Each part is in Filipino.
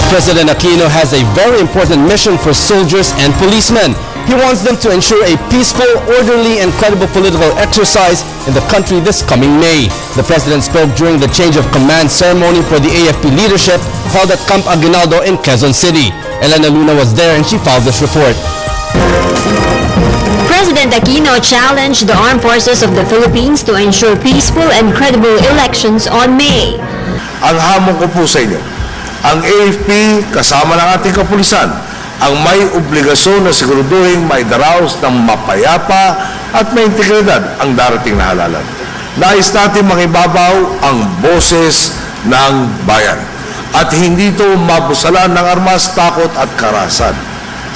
President Aquino has a very important mission for soldiers and policemen. He wants them to ensure a peaceful, orderly, and credible political exercise in the country this coming May. The President spoke during the change of command ceremony for the AFP leadership held at Camp Aguinaldo in Quezon City. Elena Luna was there and she filed this report. President Aquino challenged the armed forces of the Philippines to ensure peaceful and credible elections on May. Ang hamon ko po sa inyo, ang AFP kasama ng ating kapulisan ang may obligasyon na siguraduhin may daraos ng mapayapa at may integridad ang darating na halalan. Nais natin makibabaw ang boses ng bayan at hindi ito mabusalan ng armas, takot at karahasan.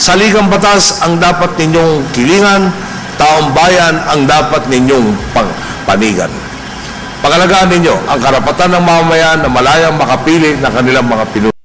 Saligang batas ang dapat ninyong kilingan, taong bayan ang dapat ninyong panigan. Pangalagaan ninyo ang karapatan ng mamamayan na malayang makapili ng kanilang mga pinuno.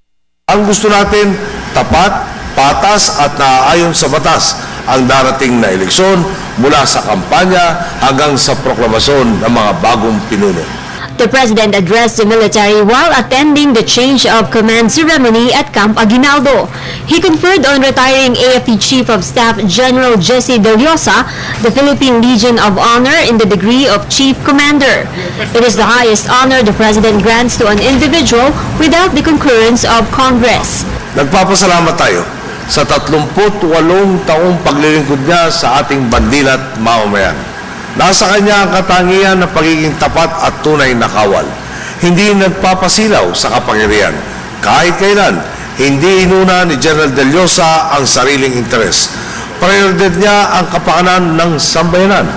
Ang gusto natin, tapat, patas at naaayon sa batas ang darating na eleksyon mula sa kampanya hanggang sa proklamasyon ng mga bagong pinuno. The President addressed the military while attending the change of command ceremony at Camp Aguinaldo. He conferred on retiring AFP Chief of Staff General Jesse De Leosa the Philippine Legion of Honor in the degree of Chief Commander. It is the highest honor the President grants to an individual without the concurrence of Congress. Nagpapasalamat tayo sa 38 taong paglilingkod niya sa ating bandilat mamamayan. Nasa kanya ang katangian ng pagiging tapat at tunay na kawal. Hindi nagpapasilaw sa kapangyarihan. Kahit kailan, hindi inuna ni General De Leosa ang sariling interes. Prioridad niya ang kapakanan ng sambayanan.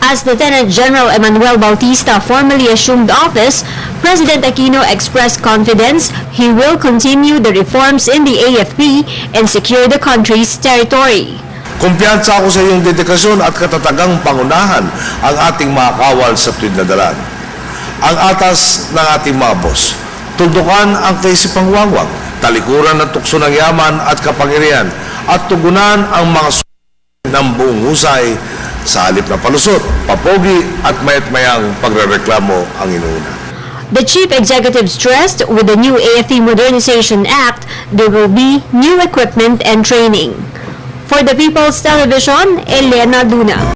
As Lieutenant General Emmanuel Bautista formally assumed office, President Aquino expressed confidence he will continue the reforms in the AFP and secure the country's territory. Kumpiyansa ako sa iyong dedikasyon at katatagang pangunahan ang ating mga kawal sa tuwid na dalan. Ang atas ng ating mga boss, tuldukan ang kaisipang wangwang, talikuran ng tukso ng yaman at kapangyarihan, at tugunan ang mga ng buong husay sa halip na palusot, papogi at mayat-mayang pagrereklamo ang inuuna. The Chief Executive stressed with the new AFP Modernization Act, there will be new equipment and training. For the People's Television, Elena Luna.